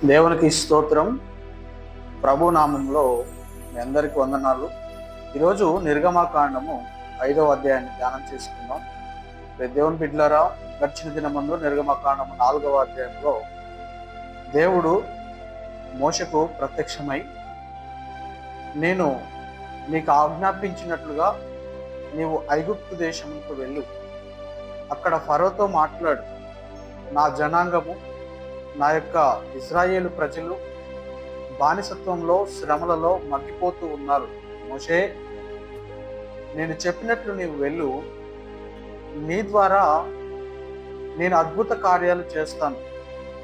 దేవునికి స్తోత్రం. ప్రభు నామంలో మీ అందరికి వందనాలు. ఈరోజు నిర్గమకాండము 5వ అధ్యాయాన్ని ధ్యానం చేసుకుందాం. దేవుని బిడ్డలారా, గడిచిన దినమందు నిర్గమకాండము 4వ అధ్యాయంలో దేవుడు మోషకు ప్రత్యక్షమై, నేను నీకు ఆజ్ఞాపించినట్లుగా నీవు ఐగుప్తు దేశముకు వెళ్ళు, అక్కడ ఫరోతో మాట్లాడు, నా జనాంగము, నా యొక్క ఇశ్రాయేలు ప్రజలు బానిసత్వంలో శ్రమలలో మగ్గిపోతూ ఉన్నారు. మోషే, నేను చెప్పినట్లు నీవు వెళ్ళు, నీ ద్వారా నేను అద్భుత కార్యాలు చేస్తాను,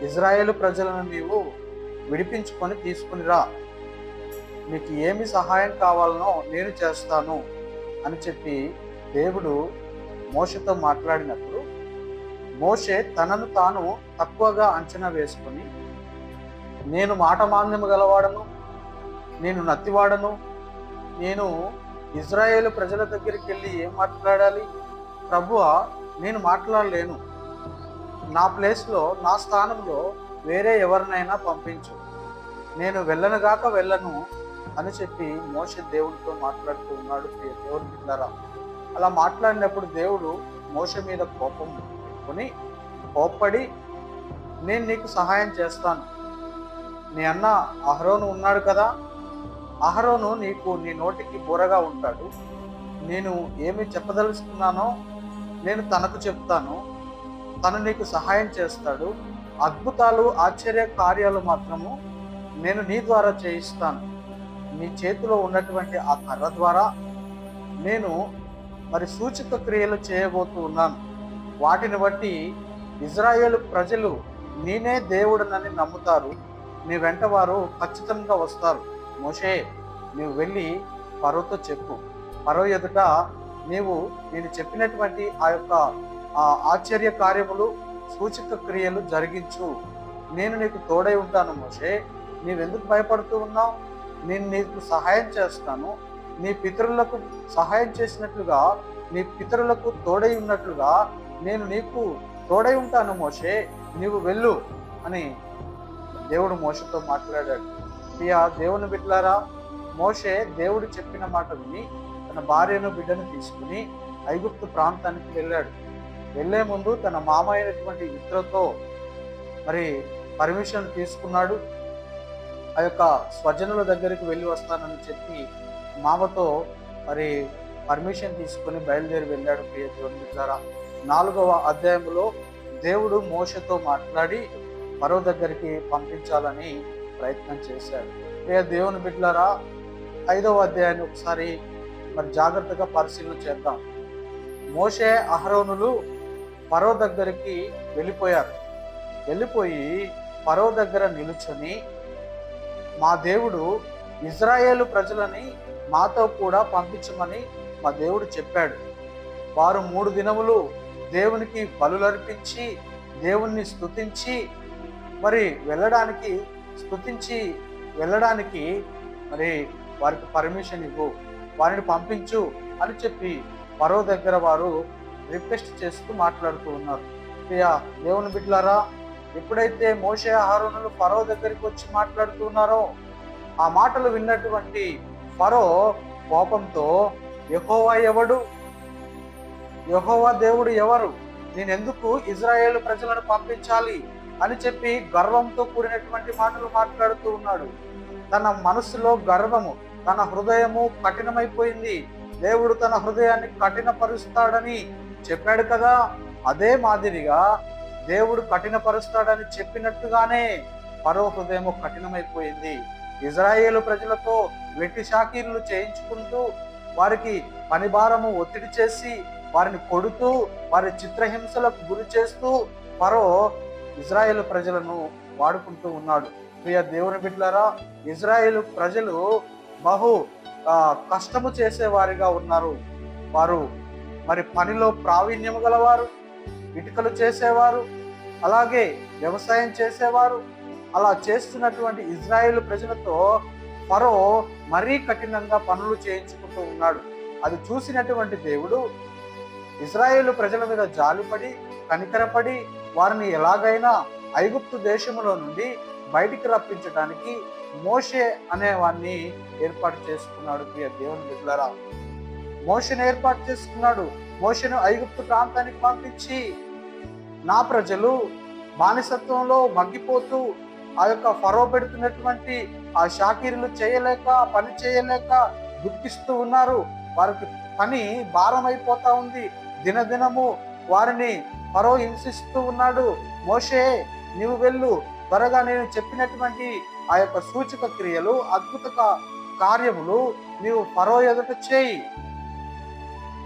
ఇజ్రాయేలు ప్రజలను నీవు విడిపించుకొని తీసుకునిరా, నీకు ఏమి సహాయం కావాలనో నేను చేస్తాను అని చెప్పి దేవుడు మోషేతో మాట్లాడినప్పుడు మోషే తనను తాను తక్కువగా అంచనా వేసుకొని, నేను మాట మాంద్యము గలవాడను, నేను నత్తివాడను, నేను ఇజ్రాయేలు ప్రజల దగ్గరికి వెళ్ళి ఏం మాట్లాడాలి ప్రభువా, నేను మాట్లాడలేను, నా ప్లేస్లో నా స్థానంలో వేరే ఎవరినైనా పంపించు, నేను వెళ్ళను అని చెప్పి మోషే దేవుడితో మాట్లాడుతూ ఉన్నాడు. దేవుని బిడ్డలారా, అలా మాట్లాడినప్పుడు దేవుడు మోషే మీద కోప్పడి, నేను నీకు సహాయం చేస్తాను, నీ అన్న అహరోను ఉన్నాడు కదా, అహరోను నీ నోటికి బూరగా ఉంటాడు, నేను ఏమి చెప్పదలుచుకున్నానో నేను తనకు చెప్తాను, తను నీకు సహాయం చేస్తాడు, అద్భుతాలు ఆశ్చర్య కార్యాలు మాత్రము నేను నీ ద్వారా చేయిస్తాను, నీ చేతిలో ఉన్నటువంటి ఆ కర్ర ద్వారా నేను సూచక క్రియలు చేయబోతూ ఉన్నాను, వాటిని బట్టి ఇజ్రాయేలు ప్రజలు నేనే దేవుడనని నమ్ముతారు, నీ వెంట వారు ఖచ్చితంగా వస్తారు. మోషే, నీవు వెళ్ళి ఫరోతో చెప్పు, ఫరో ఎదుట నేను చెప్పినటువంటి ఆ యొక్క ఆశ్చర్య కార్యములు సూచక క్రియలు జరిగించు, నేను నీకు తోడై ఉంటాను. మోషే, నీవెందుకు భయపడుతూ ఉన్నావు? నేను నీకు సహాయం చేస్తాను, నీ పితరులకు సహాయం చేసినట్లుగా నీ పితరులకు తోడై ఉన్నట్లుగా నేను నీకు తోడై ఉంటాను మోషే, నీవు వెళ్ళు అని దేవుడు మోషేతో మాట్లాడాడు. దేవుని బిడ్డలారా, మోషే దేవుడు చెప్పిన మాట విని తన భార్యను బిడ్డను తీసుకుని ఐగుప్తు ప్రాంతానికి వెళ్ళాడు. వెళ్లే ముందు తన మామ అయినటువంటి ఇత్రోతో పర్మిషన్ తీసుకున్నాడు. ఆ యొక్క స్వజనుల దగ్గరికి వెళ్ళి వస్తానని చెప్పి మామతో పర్మిషన్ తీసుకుని బయలుదేరి వెళ్ళాడు. ప్రియ దేవుని బిడ్డలారా, 4వ అధ్యాయంలో దేవుడు మోషేతో మాట్లాడి ఫరో దగ్గరికి పంపించాలని ప్రయత్నం చేశాడు. ప్రియ దేవుని బిడ్డలారా, 5వ అధ్యాయాన్ని ఒకసారి జాగ్రత్తగా పరిశీలన చేద్దాం. మోషే అహరోనులు ఫరో దగ్గరికి వెళ్ళిపోయి ఫరో దగ్గర నిలుచొని, మా దేవుడు ఇజ్రాయేలు ప్రజలని మాతో కూడా పంపించమని మా దేవుడు చెప్పాడు, వారు 3 దినములు దేవునికి బలులర్పించి దేవుణ్ణి స్తుతించి వెళ్ళడానికి వారికి పర్మిషన్ ఇవ్వు, వారిని పంపించు అని చెప్పి ఫరో దగ్గర వారు రిక్వెస్ట్ చేస్తూ మాట్లాడుతూ ఉన్నారు. దేవుని బిడ్డలారా, ఎప్పుడైతే మోషే అహరోనులు ఫరో దగ్గరికి వచ్చి మాట్లాడుతూ ఉన్నారో, ఆ మాటలు విన్నటువంటి ఫరో కోపంతో, యెహోవా ఎవడు? యెహోవా దేవుడు ఎవరు? నేనెందుకు ఇజ్రాయేలు ప్రజలను పంపించాలి అని చెప్పి గర్వంతో కూడినటువంటి మాటలు మాట్లాడుతూ ఉన్నాడు. తన మనసులో గర్వము, తన హృదయము కఠినమైపోయింది. దేవుడు తన హృదయాన్ని కఠినపరుస్తాడని చెప్పాడు కదా, అదే మాదిరిగా దేవుడు కఠినపరుస్తాడని చెప్పినట్టుగానే ఫరో హృదయము కఠినమైపోయింది. ఇజ్రాయేలు ప్రజలతో వెట్టి షాకీర్లు చేయించుకుంటూ, వారికి పని భారము ఒత్తిడి చేసి, వారిని కొడుతూ, వారి చిత్రహింసలకు గురి చేస్తూ ఫరో ఇజ్రాయేలు ప్రజలను వాడుకుంటూ ఉన్నాడు. ప్రియ దేవుని బిడ్డలారా, ఇజ్రాయేలు ప్రజలు బహు కష్టము చేసేవారిగా ఉన్నారు. వారు పనిలో ప్రావీణ్యము గలవారు, ఇటుకలు చేసేవారు, అలాగే వ్యవసాయం చేసేవారు. అలా చేస్తున్నటువంటి ఇజ్రాయేలు ప్రజలతో ఫరో మరీ కఠినంగా పనులు చేయించుకుంటూ ఉన్నాడు. అది చూసినటువంటి దేవుడు ఇజ్రాయేలు ప్రజల మీద జాలిపడి కనికరపడి వారిని ఎలాగైనా ఐగుప్తు దేశంలో నుండి బయటికి రప్పించడానికి మోషే అనేవాడిని ఏర్పాటు చేసుకున్నాడు. ప్రియ దేవుని బిడ్డలారా, మోషేను ఏర్పాటు చేసుకున్నాడు. మోషేను ఐగుప్తు ప్రాంతానికి పంపించి, నా ప్రజలు బానిసత్వంలో మగ్గిపోతూ ఆ యొక్క ఫరో పెడుతున్నటువంటి ఆ షాకీరులు చేయలేక, పని చేయలేక దుఃఖిస్తూ ఉన్నారు. వారికి పని భారం అయిపోతా ఉంది. దినదినము వారిని ఫరో హింసిస్తూ ఉన్నాడు. మోషే, నీవు వెళ్ళు, త్వరగా నేను చెప్పినటువంటి ఆ యొక్క సూచక క్రియలు, అద్భుత కార్యములు నీవు ఫరో ఎదుట చేయి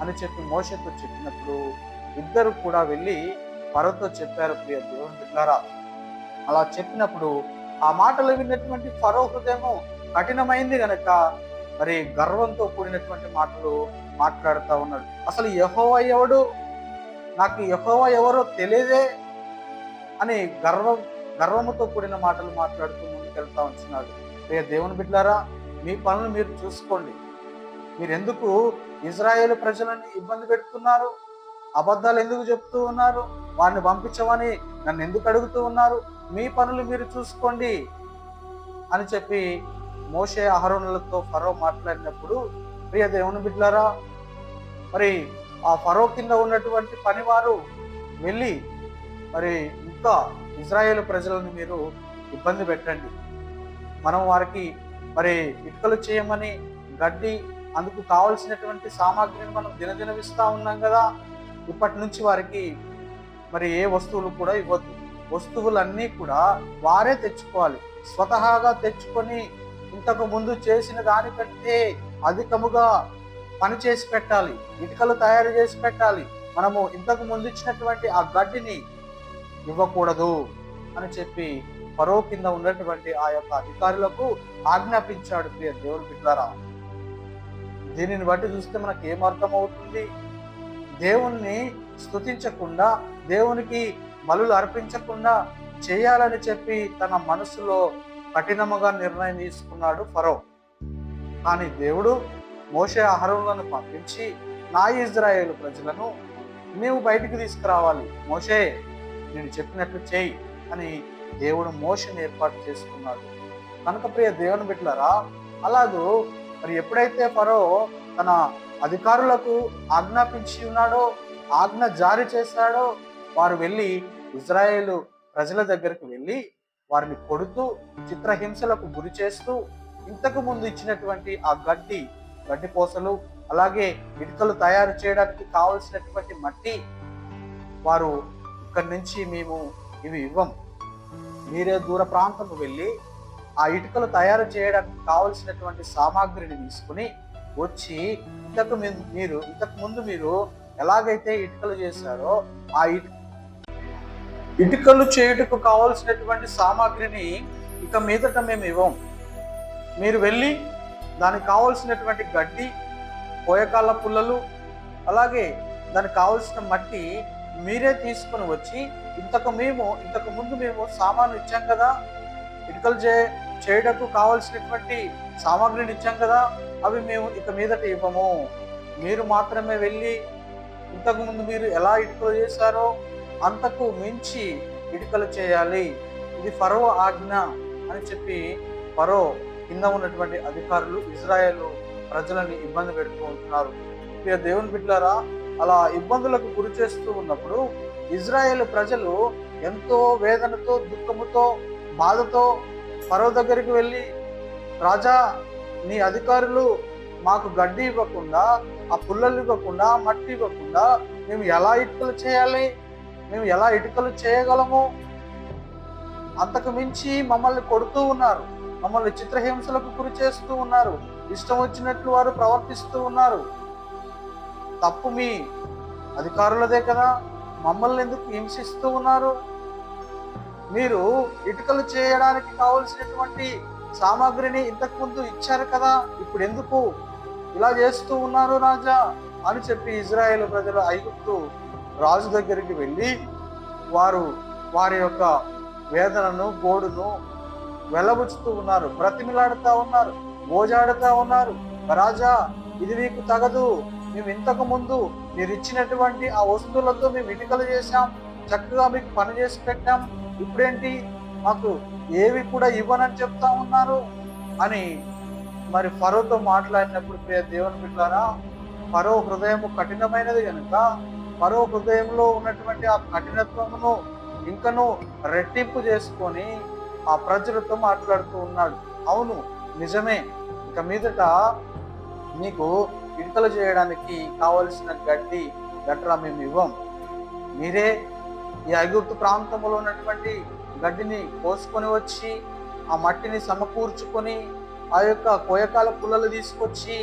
అని చెప్పి మోషేతో చెప్పినప్పుడు ఇద్దరు కూడా వెళ్ళి ఫరోతో చెప్పారు. ప్రియ దేవుని బిడ్డలారా, అలా చెప్పినప్పుడు ఆ మాటలు విన్నటువంటి ఫరో హృదయం కఠినమైంది గనక మరి గర్వంతో కూడినటువంటి మాటలు మాట్లాడుతూ ఉన్నాడు. అసలు యెహోవా ఎవడు, నాకు యెహోవా ఎవరో తెలియదే అని గర్వముతో కూడిన మాటలు మాట్లాడుతూ ముందుకెళ్తా ఉంటున్నాడు. ప్రియ దేవుని బిడ్డలారా, మీ పనులు మీరు చూసుకోండి. మీరు ఎందుకు ఇజ్రాయేలు ప్రజలని ఇబ్బంది పెడుతున్నారు? అబద్ధాలు ఎందుకు చెప్తూ ఉన్నారు? వారిని పంపించమని నన్ను ఎందుకు అడుగుతూ ఉన్నారు? మీ పనులు మీరు చూసుకోండి అని చెప్పి మోషే అహరోనులతో ఫరో మాట్లాడినప్పుడు, ప్రియ దేవుని బిడ్డలారా, మరి ఆ ఫరో కింద ఉన్నటువంటి పనివారు వెళ్ళి మరి ఇంకా ఇజ్రాయేలు ప్రజలను మీరు ఇబ్బంది పెట్టండి, మనం వారికి మరి ఇటుకలు చేయమని గడ్డి, అందుకు కావలసినటువంటి సామాగ్రిని మనం దినదినం ఇస్తా ఉన్నాం కదా, ఇప్పటి నుంచి వారికి మరి ఏ వస్తువులు కూడా ఇవ్వద్దు. వస్తువులన్నీ కూడా వారే తెచ్చుకోవాలి. స్వతహాగా తెచ్చుకొని ఇంతకు ముందు చేసిన దానికంటే అధికముగా పని చేసి పెట్టాలి, ఇటుకలు తయారు చేసి పెట్టాలి. మనము ఇంతకు ముందు ఇచ్చినటువంటి ఆ గడ్డిని ఇవ్వకూడదు అని చెప్పి ఫరో కింద ఉన్నటువంటి ఆ యొక్క అధికారులకు ఆజ్ఞాపించాడు. ప్రియ దేవుని బిడ్డలారా, దీనిని బట్టి చూస్తే మనకు ఏం అర్థమవుతుంది? దేవుణ్ణి స్తుతించకుండా, దేవునికి బలులు అర్పించకుండా చేయాలని చెప్పి తన మనసులో కఠినముగా నిర్ణయం తీసుకున్నాడు ఫరో. కానీ దేవుడు మోషే అహరోనులను పంపించి, నా ఇజ్రాయేలు ప్రజలను నీవు బయటికి తీసుకురావాలి, మోషే నేను చెప్పినట్లు చేయి అని దేవుడు మోషేని ఏర్పాటు చేసుకున్నాడు. కనుక ప్రియ దేవుని బిడ్డలారా, అలాగూ మరి ఎప్పుడైతే ఫరో తన అధికారులకు ఆజ్ఞాపించి ఉన్నాడో, ఆజ్ఞ జారీ చేశాడో, వారు వెళ్ళి ఇజ్రాయేలు ప్రజల దగ్గరికి వెళ్ళి వారిని కొడుతూ, చిత్రహింసలకు గురి చేస్తూ, ఇంతకు ముందు ఇచ్చినటువంటి ఆ గడ్డి పోసలు, అలాగే ఇటుకలు తయారు చేయడానికి కావలసినటువంటి మట్టి, వారు ఇక్కడి నుంచి మేము ఇవి ఇవ్వం, మీరే దూర ప్రాంతం వెళ్ళి ఆ ఇటుకలు తయారు చేయడానికి కావలసినటువంటి సామాగ్రిని తీసుకుని వచ్చి ఇంతకు ముందు మీరు ఎలాగైతే ఇటుకలు చేశారో ఆ ఇటుకలు చేయుటకు కావలసినటువంటి సామాగ్రిని ఇక మీదట మేము ఇవ్వం, మీరు వెళ్ళి దానికి కావలసినటువంటి గడ్డి, పోయకాళ్ళ పుల్లలు, అలాగే దానికి కావలసిన మట్టి మీరే తీసుకొని వచ్చి, ఇంతకు ముందు మేము సామాను ఇచ్చాం కదా, ఇటుకలు చేయటకు కావలసినటువంటి సామాగ్రిని ఇచ్చాం కదా, అవి మేము ఇక మీదట ఇవ్వము, మీరు మాత్రమే వెళ్ళి ఇంతకు ముందు మీరు ఎలా ఇటుకలు చేశారో అంతకు మించి ఇటుకలు చేయాలి, ఇది ఫరో ఆజ్ఞ అని చెప్పి ఫరో కింద ఉన్నటువంటి అధికారులు ఇజ్రాయేలు ప్రజలని ఇబ్బంది పెడుతూ ఉంటున్నారు. ప్రియ దేవుని బిడ్డలారా, అలా ఇబ్బందులకు గురి చేస్తూ ఉన్నప్పుడు ఇజ్రాయేలు ప్రజలు ఎంతో వేదనతో, దుఃఖముతో, బాధతో ఫరో దగ్గరికి వెళ్ళి, రాజా, నీ అధికారులు మాకు గడ్డి ఇవ్వకుండా, ఆ పుల్లలు ఇవ్వకుండా, మట్టి ఇవ్వకుండా మేము ఎలా ఇటుకలు చేయాలి, మేము ఎలా ఇటుకలు చేయగలము, అంతకు మించి మమ్మల్ని కొడుతూ ఉన్నారు, మమ్మల్ని చిత్రహింసలకు గురి చేస్తూ ఉన్నారు, ఇష్టం వచ్చినట్లు వారు ప్రవర్తిస్తూ ఉన్నారు, తప్పు మీ అధికారులదే కదా, మమ్మల్ని ఎందుకు హింసిస్తూ ఉన్నారు, మీరు ఇటుకలు చేయడానికి కావలసినటువంటి సామాగ్రిని ఇంతకు ముందు ఇచ్చారు కదా, ఇప్పుడు ఎందుకు ఇలా చేస్తూ ఉన్నారు రాజా అని చెప్పి ఇజ్రాయేలు ప్రజలు ఐగుప్తు రాజు దగ్గరికి వెళ్ళి వారి యొక్క వేదనను, గోడును వెళ్ళబుచ్చుతూ ఉన్నారు, బ్రతిమిలాడుతూ ఉన్నారు, గోజాడుతూ ఉన్నారు. రాజా, ఇది మీకు తగదు, మేము ఇంతకు ముందు మీరు ఇచ్చినటువంటి ఆ వస్తువులతో మేము ఇటుకలు చేశాం, చక్కగా మీకు పని చేసి పెట్టాం, ఇప్పుడేంటి మాకు ఏవి కూడా ఇవ్వనని చెప్తా ఉన్నారు అని మరి ఫరోతో మాట్లాడినప్పుడు ప్రియ దేవుని బిడ్డలారా, ఫరో హృదయము కఠినమైనది కనుక ఫరో హృదయంలో ఉన్నటువంటి ఆ కఠినత్వమును ఇంకను రెట్టింపు చేసుకొని ఆ ప్రజలతో మాట్లాడుతూ ఉన్నాడు. అవును, నిజమే, ఇక మీదట మీకు ఇటుకలు చేయడానికి కావలసిన గడ్డి గట్రా మేము ఇవ్వం. మీరే ఈ ఐగుప్తు ప్రాంతంలో ఉన్నటువంటి గడ్డిని కోసుకొని వచ్చి ఆ మట్టిని సమకూర్చుకొని ఆ యొక్క కోయకాల పుల్లలు తీసుకొచ్చి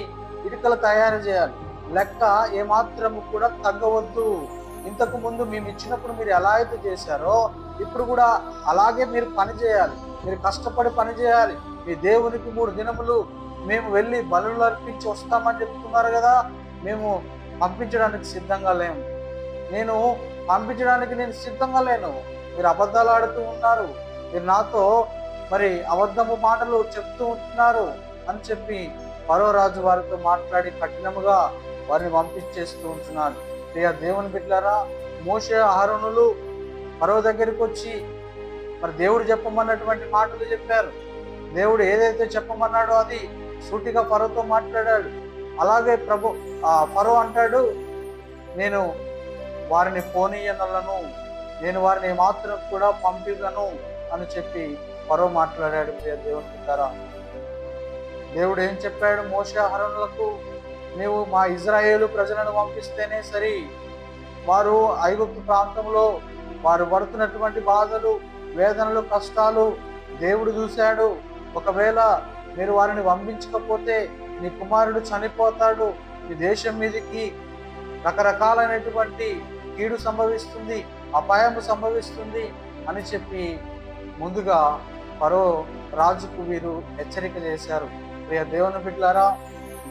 ఇటుకలు తయారు చేయాలి. లెక్క ఏమాత్రము కూడా తగ్గవద్దు. ఇంతకు ముందు మేము ఇచ్చినప్పుడు మీరు ఎలా అయితే చేశారో ఇప్పుడు కూడా అలాగే మీరు పని చేయాలి. మీరు కష్టపడి పని చేయాలి. మీ దేవునికి 3 దినములు మేము వెళ్ళి బలులు అర్పించి వస్తామని చెప్తున్నారు కదా, మేము పంపించడానికి సిద్ధంగా లేము. నేను సిద్ధంగా లేను. మీరు అబద్ధాలు ఆడుతూ ఉన్నారు, మీరు నాతో మరి అబద్ధము మాటలు చెప్తూ ఉంటున్నారు అని చెప్పి ఫరో రాజు వారితో మాట్లాడి కఠినముగా వారిని పంపించేస్తూ ఉంటున్నాడు. ప్రియ దేవుని బిడ్డలారా, మోషే అహరోనులు ఫరో దగ్గరికి వచ్చి మరి దేవుడు చెప్పమన్నటువంటి మాటలు చెప్పారు. దేవుడు ఏదైతే చెప్పమన్నాడో అది సూటిగా ఫరోతో మాట్లాడాడు. అలాగే ఫరో అంటాడు, నేను వారిని పోనీయనలను, నేను వారిని మాత్రం కూడా పంపిగను అని చెప్పి ఫరో మాట్లాడాడు. ప్రియ దేవుని బిడ్డలారా, దేవుడు ఏం చెప్పాడు మోషే అహరోనులకు? నీవు మా ఇజ్రాయేలు ప్రజలను పంపిస్తేనే సరి. వారు ఐగుప్తు ప్రాంతంలో వారు పడుతున్నటువంటి బాధలు, వేదనలు, కష్టాలు దేవుడు చూశాడు. ఒకవేళ మీరు వారిని పంపించకపోతే నీ కుమారుడు చనిపోతాడు, ఈ దేశం మీదకి రకరకాలైనటువంటి కీడు సంభవిస్తుంది, అపాయము సంభవిస్తుంది అని చెప్పి ముందుగా ఫరో రాజుకు వీరు హెచ్చరిక చేశారు. ప్రియ దేవుని బిడ్డలారా,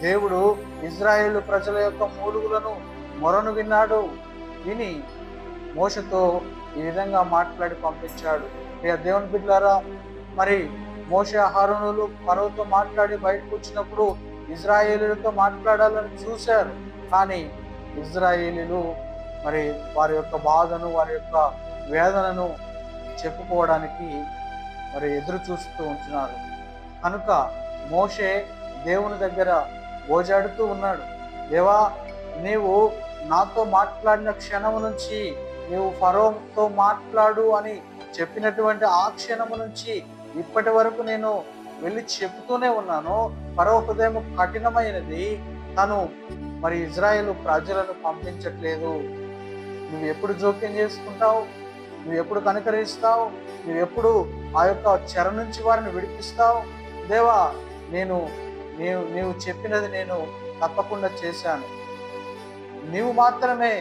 దేవుడు ఇజ్రాయేలు ప్రజల యొక్క మూలుగులను మొరను విన్నాడు. విని మోషతో ఈ విధంగా మాట్లాడి పంపించాడు. ప్రియ దేవుని బిడ్డలారా, మరి మోషే అహరోనులు ఫరోతో మాట్లాడి బయటకు వచ్చినప్పుడు ఇజ్రాయేలీలతో మాట్లాడాలని చూశారు. కానీ ఇజ్రాయేలీలు మరి వారి యొక్క బాధను, వారి యొక్క వేదనను చెప్పుకోవడానికి మరి ఎదురు చూస్తూ ఉంటున్నారు. కనుక మోషే దేవుని దగ్గర గోజాడుతూ ఉన్నాడు. దేవా, నీవు నాతో మాట్లాడిన క్షణము నుంచి, నీవు ఫరోతో మాట్లాడు అని చెప్పినటువంటి ఆ క్షణము నుంచి ఇప్పటి వరకు నేను వెళ్ళి చెప్తూనే ఉన్నాను. ఫరో హృదయం కఠినమైనది, తను మరి ఇజ్రాయేలు ప్రజలను పంపించట్లేదు. నువ్వు ఎప్పుడు జోక్యం చేసుకుంటావు? నువ్వు ఎప్పుడు కనికరిస్తావు? నువ్వు ఎప్పుడు ఆ యొక్క చెర నుంచి వారిని విడిపిస్తావు? దేవా, నీవు చెప్పినది నేను తప్పకుండా చేశాను. నీవు మాత్రమే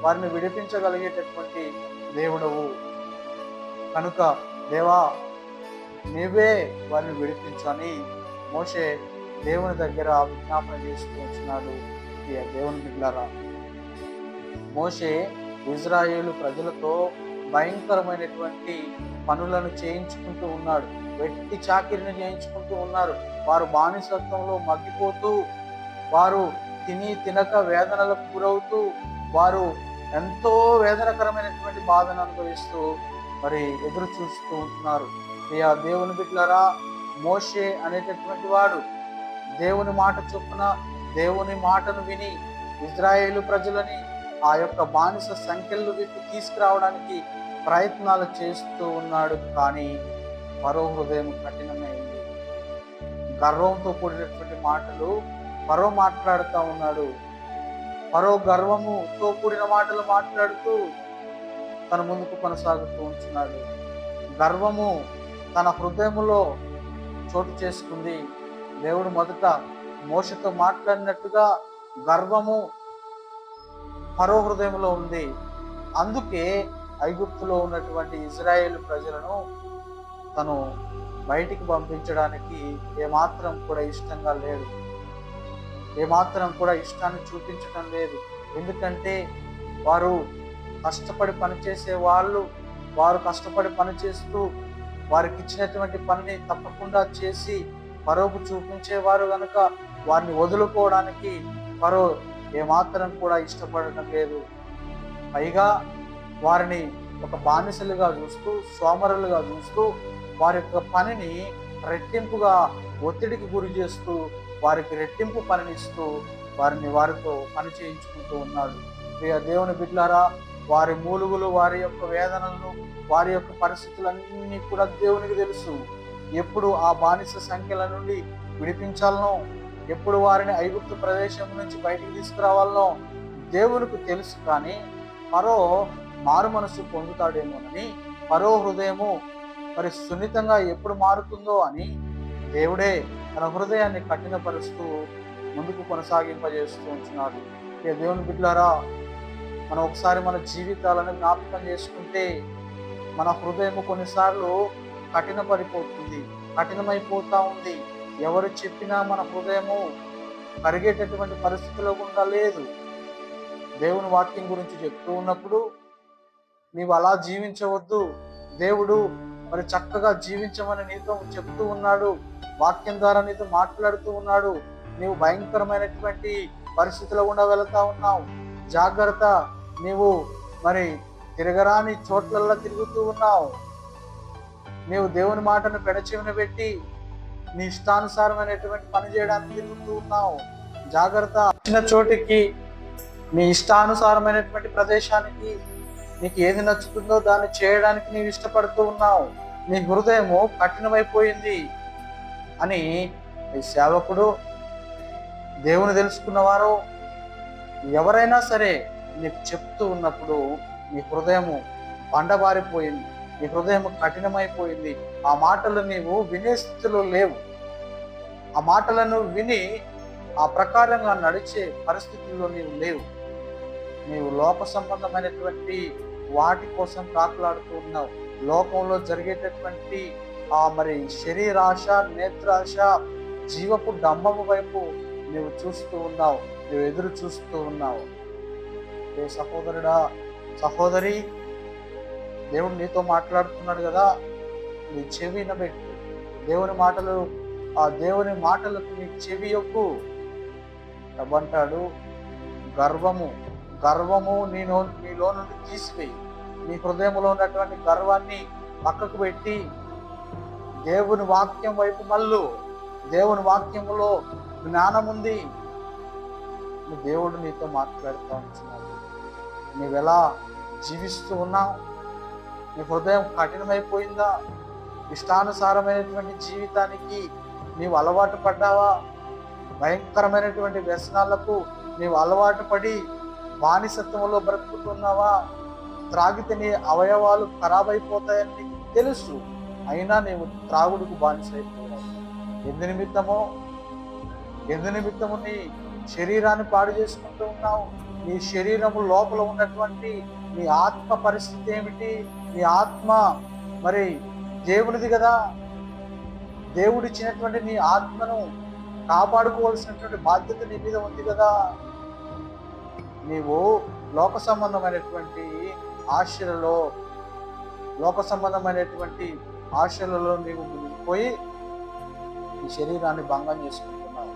వారిని విడిపించగలిగేటటువంటి దేవుడవు. కనుక దేవా, నీవే వారిని విడిపించని మోషే దేవుని దగ్గర విజ్ఞాపన చేస్తూ వచ్చినాడు. దేవుని బిడ్డలారా, మోషే ఇజ్రాయేలు ప్రజలతో భయంకరమైనటువంటి పనులను చేయించుకుంటూ ఉన్నాడు. వెట్టి చాకిరిని చేయించుకుంటూ ఉన్నారు. వారు బానిసత్వంలో మగ్గిపోతూ, వారు తినక వేదనలకు గురవుతూ, వారు ఎంతో వేదనకరమైనటువంటి బాధను అనుభవిస్తూ మరి ఎదురు చూస్తూ ఉంటున్నారు. దేవుని బిడ్డలారా, మోషే అనేటటువంటి వాడు దేవుని మాట చొప్పున దేవుని మాటను విని ఇజ్రాయేలు ప్రజలని ఆ యొక్క బానిస సంఖ్యలు విప్పి తీసుకురావడానికి ప్రయత్నాలు చేస్తూ ఉన్నాడు. కానీ ఫరో హృదయం కఠినమైంది. గర్వంతో కూడినటువంటి మాటలు ఫరో మాట్లాడుతూ ఉన్నాడు. ఫరో గర్వముతో కూడిన మాటలు మాట్లాడుతూ తన ముందుకు కొనసాగుతూ ఉంటున్నాడు. గర్వము తన హృదయములో చోటు చేసుకుంది. దేవుడు మొదట మోషతో మాట్లాడినట్టుగా గర్వము ఫరో హృదయంలో ఉంది. అందుకే ఐగుప్తులో ఉన్నటువంటి ఇజ్రాయేలు ప్రజలను తను బయటికి పంపించడానికి ఏమాత్రం కూడా ఇష్టంగా లేడు, ఏమాత్రం కూడా ఇష్టాన్ని చూపించడం లేదు. ఎందుకంటే వారు కష్టపడి పనిచేసే వాళ్ళు, వారు కష్టపడి పనిచేస్తూ వారికి ఇచ్చినటువంటి పనిని తప్పకుండా చేసి ఫరోకు చూపించేవారు కనుక వారిని వదులుకోవడానికి ఫరో ఏమాత్రం కూడా ఇష్టపడటం లేదు. పైగా వారిని ఒక బానిసలుగా చూస్తూ, సోమరులుగా చూస్తూ, వారి యొక్క పనిని రెట్టింపుగా ఒత్తిడికి గురి చేస్తూ, వారికి రెట్టింపు పనినిస్తూ వారితో పని చేయించుకుంటూ ఉన్నాడు. ప్రియ దేవుని బిడ్డలారా, వారి మూలుగులు, వారి యొక్క వేదనలు, వారి యొక్క పరిస్థితులన్నీ కూడా దేవునికి తెలుసు. ఎప్పుడు ఆ బానిస సంఖ్యల నుండి విడిపించాలనో, ఎప్పుడు వారిని ఐగుప్తు ప్రదేశం నుంచి బయటికి తీసుకురావాలనో దేవునికి తెలుసు. కానీ ఫరో మారు మనసు పొందుతాడేమోనని, ఫరో హృదయము మరి సున్నితంగా ఎప్పుడు మారుతుందో అని దేవుడే తన హృదయాన్ని కఠినపరుస్తూ ముందుకు కొనసాగింపజేస్తూ ఉంటున్నాడు. ఇక దేవుని బిడ్డలారా, మనం ఒకసారి మన జీవితాలను జ్ఞాపకం చేసుకుంటే మన హృదయం కొన్నిసార్లు కఠినపడిపోతుంది, కఠినమైపోతా ఉంది. ఎవరు చెప్పినా మన హృదయము కరిగేటటువంటి పరిస్థితిలో గుండా లేదు. దేవుని వాక్యం గురించి చెప్తూ ఉన్నప్పుడు నీవు అలా జీవించవద్దు, దేవుడు మరి చక్కగా జీవించమని నీతో చెప్తూ ఉన్నాడు, వాక్యం ద్వారా నీతో మాట్లాడుతూ ఉన్నాడు. నీవు భయంకరమైనటువంటి పరిస్థితుల్లో గుండా వెళుతా ఉన్నావు, జాగ్రత్త, నీవు మరి తిరగరాని చోట్లల్లో తిరుగుతూ ఉన్నావు, నీవు దేవుని మాటను పెడచెవిన పెట్టి నీ ఇష్టానుసారమైనటువంటి పని చేయడానికి తిరుగుతూ ఉన్నావు, జాగ్రత్త. చిన్న చోటికి, నీ ఇష్టానుసారమైనటువంటి ప్రదేశానికి, నీకు ఏది నచ్చుతుందో దాన్ని చేయడానికి నీవు ఇష్టపడుతూ ఉన్నావు, నీ హృదయము కఠినమైపోయింది అని ఈ సేవకుడు, దేవుని తెలుసుకున్నవారు ఎవరైనా సరే నీకు చెప్తూ ఉన్నప్పుడు నీ హృదయము బండబారిపోయింది, నీ హృదయం కఠినమైపోయింది. ఆ మాటలు నీవు వినే స్థితిలో లేవు. ఆ మాటలను విని ఆ ప్రకారంగా నడిచే పరిస్థితుల్లో నీవు లేవు. నీవు లోక సంబంధమైనటువంటి వాటి కోసం కాకులాడుతూ ఉన్నావు. లోకంలో జరిగేటటువంటి మరి శరీరాశ, నేత్రాశ, జీవపు డంబము వైపు నీవు చూస్తూ ఉన్నావు, నువ్వు ఎదురు చూస్తూ ఉన్నావు. ఏ సహోదరుడా, సహోదరి, దేవుడు నీతో మాట్లాడుతున్నాడు కదా, నీ చెవి వినబెట్టు. దేవుని మాటలు, ఆ దేవుని మాటలకు నీ చెవి యొక్కు. అంటాడు, గర్వము నీలో నుండి తీసివేయి. నీ హృదయంలో ఉన్నటువంటి గర్వాన్ని పక్కకు పెట్టి దేవుని వాక్యం వైపు మళ్ళు. దేవుని వాక్యములో జ్ఞానం ఉంది. దేవుడు నీతో మాట్లాడుతూ ఉంటున్నాడు. నీవెలా జీవిస్తూ ఉన్నావు? నీ హృదయం కఠినమైపోయిందా? ఇష్టానుసారమైనటువంటి జీవితానికి నీవు అలవాటు పడ్డావా? భయంకరమైనటువంటి వ్యసనాలకు నీవు అలవాటు పడి బానిసత్వంలో బ్రతుకుతున్నావా? త్రాగితే నీ అవయవాలు ఖరాబ్ అయిపోతాయని నీకు తెలుసు, అయినా నీవు త్రాగుడుకు బానిసైపోయావు. ఎందు నిమిత్తము నీ శరీరాన్ని పాడు చేసుకుంటూ ఉన్నావు. నీ శరీరము లోపల ఉన్నటువంటి నీ ఆత్మ పరిస్థితి ఏమిటి? నీ ఆత్మ మరి దేవునిది కదా. దేవుడిచ్చినటువంటి నీ ఆత్మను కాపాడుకోవాల్సినటువంటి బాధ్యత నీ మీద ఉంది కదా. నీవు లోక సంబంధమైనటువంటి ఆశలలో నీవు పోయి నీ శరీరాన్ని భంగం చేసుకుంటున్నావు.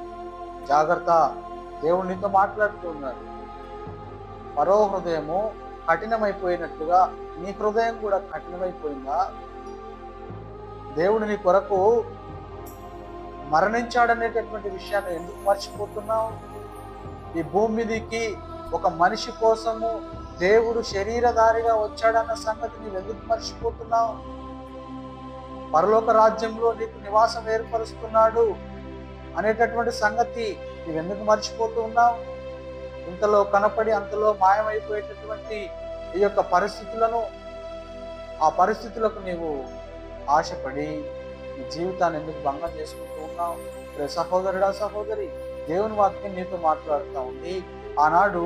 జాగ్రత్త, దేవుడు నీతో మాట్లాడుతూ ఉన్నాడు. మరో హృదయము కఠినమైపోయినట్టుగా నీ హృదయం కూడా కఠినమైపోయిందా? దేవుడు నీ కొరకు మరణించాడనేటటువంటి విషయాన్ని ఎందుకు మర్చిపోతున్నావు? ఈ భూమి మీదకి ఒక మనిషి కోసము దేవుడు శరీరధారిగా వచ్చాడన్న సంగతి నీవు ఎందుకు మర్చిపోతున్నావు? పరలోక రాజ్యంలో నీకు నివాసం ఏర్పరుస్తున్నాడు అనేటటువంటి సంగతి నీవెందుకు మర్చిపోతూ ఉన్నావు? ఇంతలో కనపడి అంతలో మాయమైపోయేటటువంటి ఈ యొక్క పరిస్థితులను, ఆ పరిస్థితులకు నీవు ఆశపడి నీ జీవితాన్ని ఎందుకు భంగం చేసుకుంటూ ఉన్నావు? సహోదరుడా, సహోదరి, దేవుని వాక్యం నీతో మాట్లాడుతూ ఉంది. ఆనాడు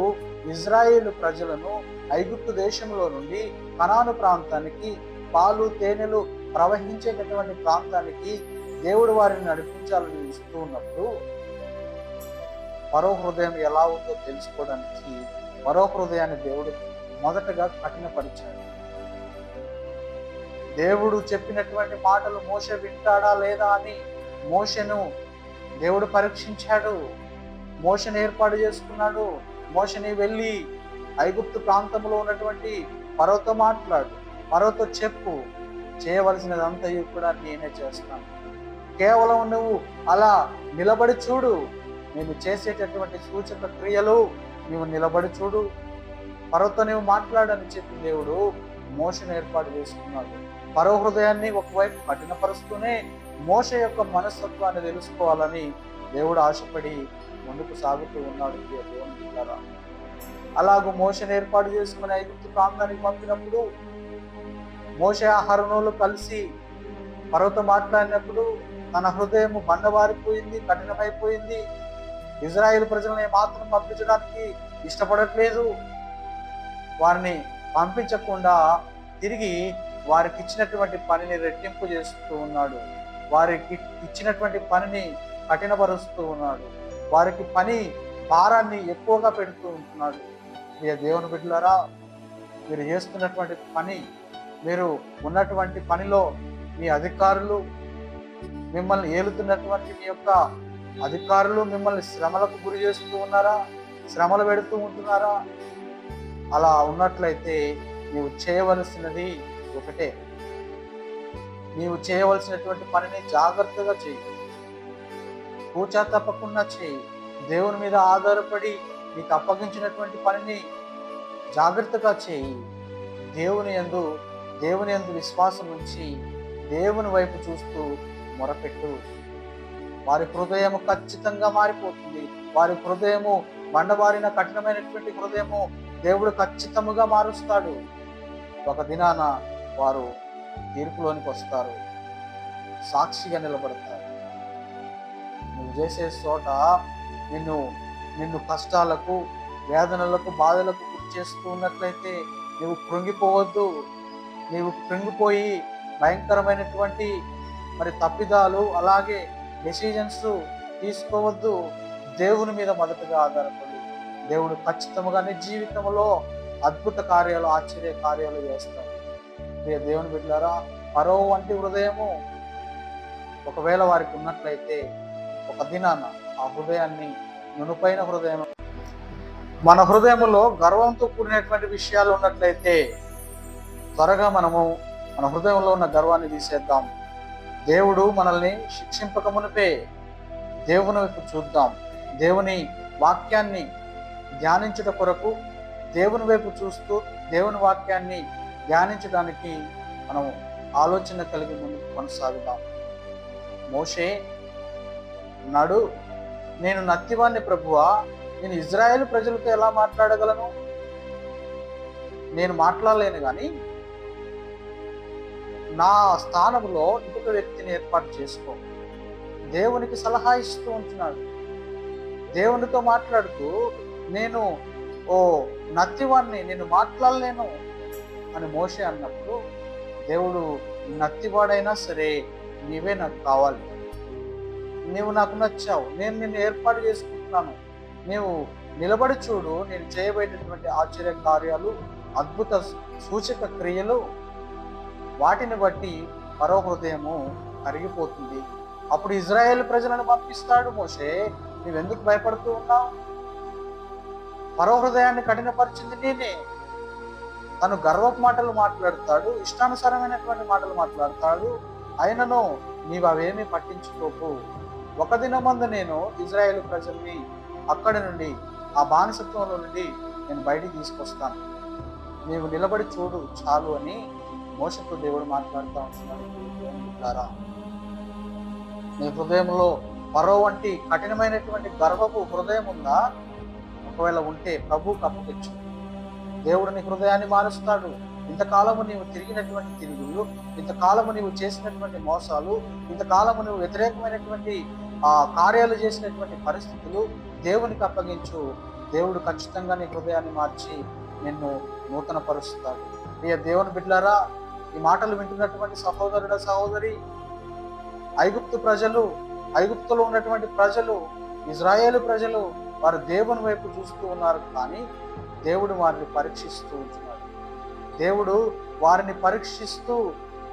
ఇజ్రాయేలు ప్రజలను ఐగుప్తు దేశంలో నుండి కనాను ప్రాంతానికి, పాలు తేనెలు ప్రవహించేటటువంటి ప్రాంతానికి దేవుడు వారిని నడిపించాలని ఇస్తూ ఉన్నప్పుడు మరో హృదయం ఎలా ఉందో తెలుసుకోవడానికి మరో హృదయాన్ని దేవుడు మొదటగా కఠినపరిచాడు. దేవుడు చెప్పినటువంటి మాటలు మోషే వింటాడా లేదా అని మోషేను దేవుడు పరీక్షించాడు. మోషేను ఏర్పాటు చేసుకున్నాడు. మోషేని వెళ్ళి ఐగుప్తు ప్రాంతంలో ఉన్నటువంటి ఫరోతో మాట్లాడు, ఫరోతో చెప్పు, చేయవలసినదంతయు కూడా నేనే చేస్తాను. కేవలం నువ్వు అలా నిలబడి చూడు, నేను చేసేటటువంటి సూచక క్రియలు నువ్వు నిలబడి చూడు. ఫరోతో నువ్వు మాట్లాడని చెప్పి దేవుడు మోషను ఏర్పాటు చేసుకున్నాడు. ఫరో హృదయాన్ని ఒకవైపు కఠినపరుస్తూనే మోష యొక్క మనస్తత్వాన్ని తెలుసుకోవాలని దేవుడు ఆశపడి ముందుకు సాగుతూ ఉన్నాడు. దేవుని ద్వారా అలాగూ మోషను ఏర్పాటు చేసుకుని ఐగుప్తు ప్రాంతానికి పంపినప్పుడు మోషే అహరోనులు కలిసి ఫరోతో మాట్లాడినప్పుడు తన హృదయం బండబారిపోయింది, కఠినమైపోయింది. ఇజ్రాయేల్ ప్రజలను మాత్రం పంపించడానికి ఇష్టపడట్లేదు. వారిని పంపించకుండా తిరిగి వారికి ఇచ్చినటువంటి పనిని రెట్టింపు చేస్తూ ఉన్నాడు. వారికి ఇచ్చినటువంటి పనిని కఠినపరుస్తూ ఉన్నాడు. వారికి పని భారాన్ని ఎక్కువగా పెడుతూ ఉంటున్నాడు. దేవుని బిడ్డలారా, మీరు చేస్తున్నటువంటి పని, మీరు ఉన్నటువంటి పనిలో మీ అధికారులు, మిమ్మల్ని ఏలుతున్నటువంటి మీ యొక్క అధికారులు మిమ్మల్ని శ్రమలకు గురి చేస్తూ ఉన్నారా? శ్రమలు పెడుతూ ఉంటున్నారా? అలా ఉన్నట్లయితే నీవు చేయవలసినది ఒకటే, నీవు చేయవలసినటువంటి పనిని జాగ్రత్తగా చేయి, కూచా తప్పకుండా చేయి. దేవుని మీద ఆధారపడి నీకు అప్పగించినటువంటి పనిని జాగ్రత్తగా చేయి. దేవుని యందు విశ్వాసం ఉంచి దేవుని వైపు చూస్తూ మొరపెట్టు. వారి హృదయము ఖచ్చితంగా మారిపోతుంది. వారి హృదయము బండబారిన కఠినమైనటువంటి హృదయము దేవుడు ఖచ్చితంగా మారుస్తాడు. ఒక దినాన వారు తీర్పులోనికి వస్తారు, సాక్షిగా నిలబడతారు. నువ్వు చేసే చోట నిన్ను కష్టాలకు, వేదనలకు, బాధలకు గురి చేస్తూ ఉన్నట్లయితే నువ్వు కృంగిపోవద్దు. నీవు కృంగిపోయి భయంకరమైనటువంటి తప్పిదాలు, అలాగే డెసిజన్స్ తీసుకోవద్దు. దేవుని మీద మొదటగా ఆధారపడి దేవుడు ఖచ్చితంగా నీ జీవితంలో అద్భుత కార్యాలు, ఆశ్చర్య కార్యాలు చేస్తాడు. దేవుని బిడ్డలారా, ఫరో వంటి హృదయము ఒకవేళ వారికి ఉన్నట్లయితే ఒక దినాన ఆ హృదయాన్ని నునుపైన హృదయం, మన హృదయంలో గర్వంతో కూడినటువంటి విషయాలు ఉన్నట్లయితే త్వరగా మనము మన హృదయంలో ఉన్న గర్వాన్ని తీసేద్దాం. దేవుడు మనల్ని శిక్షింపక మునిపే దేవుని వైపు చూద్దాం. దేవుని వాక్యాన్ని ధ్యానించుట కొరకు దేవుని వైపు చూస్తూ దేవుని వాక్యాన్ని ధ్యానించడానికి మనం ఆలోచన కలిగి ముందుకు కొనసాగుదాం. మోషే అన్నాడు, నేను నత్తివాణ్ణి ప్రభువా, నేను ఇజ్రాయేలు ప్రజలతో ఎలా మాట్లాడగలను? నేను మాట్లాడలేను, కానీ నా స్థానంలో ఇంకొక వ్యక్తిని ఏర్పాటు చేసుకో. దేవునికి సలహా ఇస్తూ ఉంటున్నాడు. దేవునితో మాట్లాడుతూ, నేను నత్తివాణ్ణి, నేను మాట్లాడలేను అని మోషే అన్నప్పుడు దేవుడు, నత్తివాడైనా సరే నీవే నాకు కావాలి, నీవు నాకు నచ్చావు, నేను నిన్ను ఏర్పాటు చేసుకుంటున్నాను, నీవు నిలబడి చూడు, నేను చేయబోయేటటువంటి ఆశ్చర్య కార్యాలు, అద్భుత సూచక క్రియలు, వాటిని బట్టి ఫరో హృదయము కరిగిపోతుంది. అప్పుడు ఇజ్రాయేల్ ప్రజలను పంపిస్తాడు. మోషే, నువ్వెందుకు భయపడుతూ ఉన్నావు? ఫరో హృదయాన్ని కఠినపరిచింది నేనే. తను గర్వపు మాటలు మాట్లాడతాడు, ఇష్టానుసారమైనటువంటి మాటలు మాట్లాడతాడు. అయినను నీవు అవేమీ పట్టించుకోకు. ఒక దినమందు నేను ఇజ్రాయేల్ ప్రజల్ని అక్కడి నుండి, ఆ బానిసత్వంలో నుండి నేను బయటికి తీసుకొస్తాను, నీవు నిలబడి చూడు చాలు అని మోషతో దేవుడు మాట్లాడుతూ ఉంటున్నాడు. నీ హృదయంలో ఫరో వంటి కఠినమైనటువంటి గర్వపు హృదయం ఉందా? ఒకవేళ ఉంటే ప్రభువుకు అప్పగించు. దేవుడు నీ హృదయాన్ని మారుస్తాడు. ఇంతకాలము నీవు తిరిగినటువంటి తిరుగుళ్ళు, ఇంతకాలము నీవు చేసినటువంటి మోసాలు, ఇంతకాలము నువ్వు వ్యతిరేకమైనటువంటి కార్యాలు చేసినటువంటి పరిస్థితులు దేవునికి అప్పగించు. దేవుడు ఖచ్చితంగా నీ హృదయాన్ని మార్చి నిన్ను నూతన పరుస్తాడు. దేవుని బిడ్డలారా, ఈ మాటలు వింటున్నటువంటి సహోదరుడ, సహోదరి, ఐగుప్తులో ఉన్నటువంటి ప్రజలు, ఇజ్రాయేలు ప్రజలు, వారు దేవుని వైపు చూస్తూ ఉన్నారు, కానీ దేవుడు వారిని పరీక్షిస్తూ ఉంటున్నాడు. దేవుడు వారిని పరీక్షిస్తూ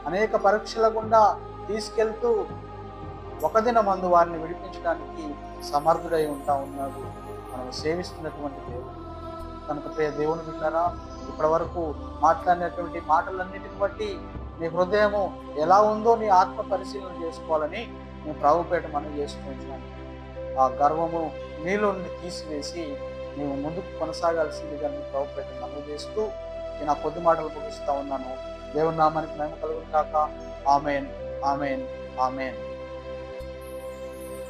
అనేక పరీక్షల గుండా తీసుకెళ్తూ ఒక దినమందు వారిని విడిపించడానికి సమర్థుడై ఉంటా ఉన్నాడు మనం సేవిస్తున్నటువంటి దేవుడు. కనుక దేవుని బిడ్డలారా, ఇప్పటి వరకు మాట్లాడినటువంటి మాటలన్నిటిని బట్టి నీ హృదయము ఎలా ఉందో నీ ఆత్మ పరిశీలన చేసుకోవాలని నేను ప్రభుపేట మనం చేసుకుంటున్నాను. ఆ గర్వము నీలో నుండి తీసివేసి నీవు ముందుకు కొనసాగాల్సిందిగా నీ ప్రభుపేట నమ్ము చేస్తూ నేను ఆ కొద్ది మాటలు ముగిస్తా ఉన్నాను. దేవుని నామానికి మహిమ కలుగును గాక. ఆమేన్, ఆమేన్, ఆమేన్.